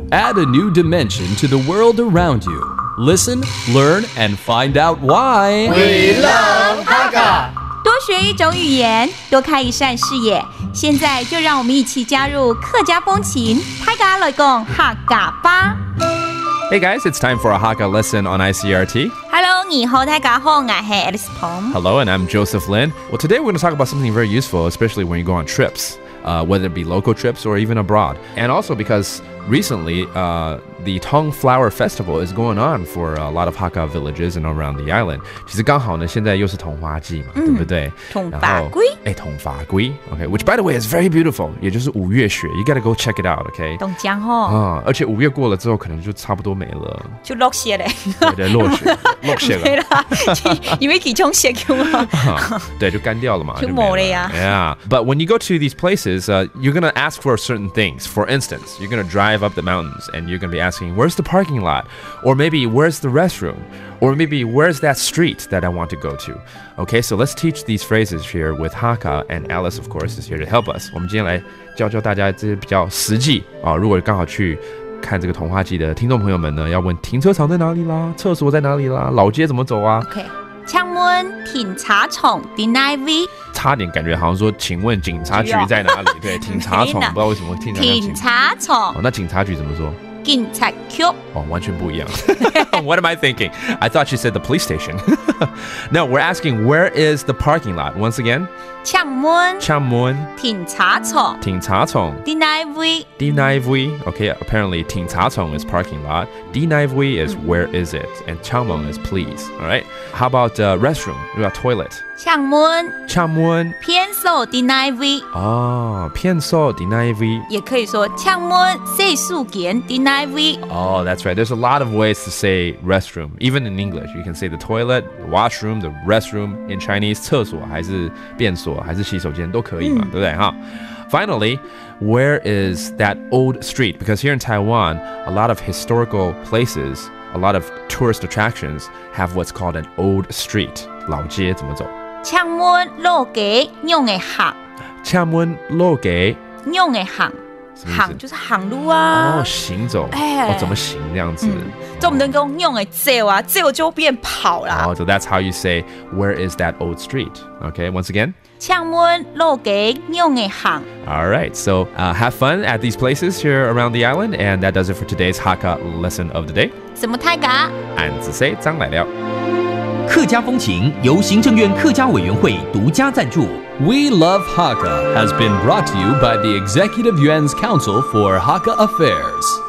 Add a new dimension to the world around you. Listen, learn, and find out why. We love Hakka. 多学一种语言，多开一扇视野。现在就让我们一起加入客家风情，大家来讲客家吧。Hey guys, it's time for a Hakka lesson on ICRT. Hello， 你好，大家好，我是 Alice Pong. Hello, and I'm Joseph Lin. Well, today we're going to talk about something very useful, especially when you go on trips, whether it be local trips or even abroad. And also because recently, the Tong Flower Festival is going on for a lot of Hakka villages and around the island. 其实刚好呢，现在又是桐花季嘛，对不对？桐花季，桐花季 ，OK, which by the way is very beautiful. 也就是5月雪 ，you gotta go check it out, OK? 冻江哦，而且5月过了之后，可能就差不多没了，就落雪嘞，对，落雪了，对啦，因为其中雪嘛，对，就干掉了嘛，就没了呀。Yeah, but when you go to these places, you're gonna ask for certain things. For instance, you're gonna drive up the mountains and you're gonna be asking, where's the parking lot? Or maybe, where's the restroom? Or maybe, where's that street that I want to go to? Okay, so let's teach these phrases here with Hakka, and Alice, of course, is here to help us. 我们今天来教大家这些比较实际啊，如果刚好去看这个桐花季的听众朋友们呢，要问停车场在哪里啦，厕所在哪里啦，老街怎么走啊 ？OK， 请问停车场在哪里？差点感觉好像说，请问警察局在哪里？对，停车场不知道为什么听起来像停车场。那警察局怎么说？警察局。完全不一样。What am I thinking? I thought you said the police station. No, we're asking where is the parking lot? Once again. 请问停車場在哪位？Okay, apparently 停車場 is parking lot. 在哪位 is where is it? And 請問 is please. All right. How about restroom? What about toilet? 請問偏數在哪位？偏數在哪位？也可以說請問洗手間在哪位？ Oh, that's right. There's a lot of ways to say restroom. Even in English, you can say the toilet, the washroom, the restroom. In Chinese, 廁所还是便所还是洗手间都可以嘛，对不对哈？Finally, where is that old street? Because here in Taiwan, a lot of historical places, a lot of tourist attractions have what's called an old street. 老街怎么走？請問路街用的行？請問路街用的行？行就是行路啊，行走，怎么行这样子？就我们能够用的走啊，走就变跑啦。So that's how you say, where is that old street? Okay, once again. 請問路街用的行？ All right, so have fun at these places here around the island, and that does it for today's Hakka lesson of the day. 什么大家？俺子 say 张来了。客家风情由行政院客家委员会独家赞助。We Love Hakka has been brought to you by the Executive Yuan's Council for Hakka Affairs.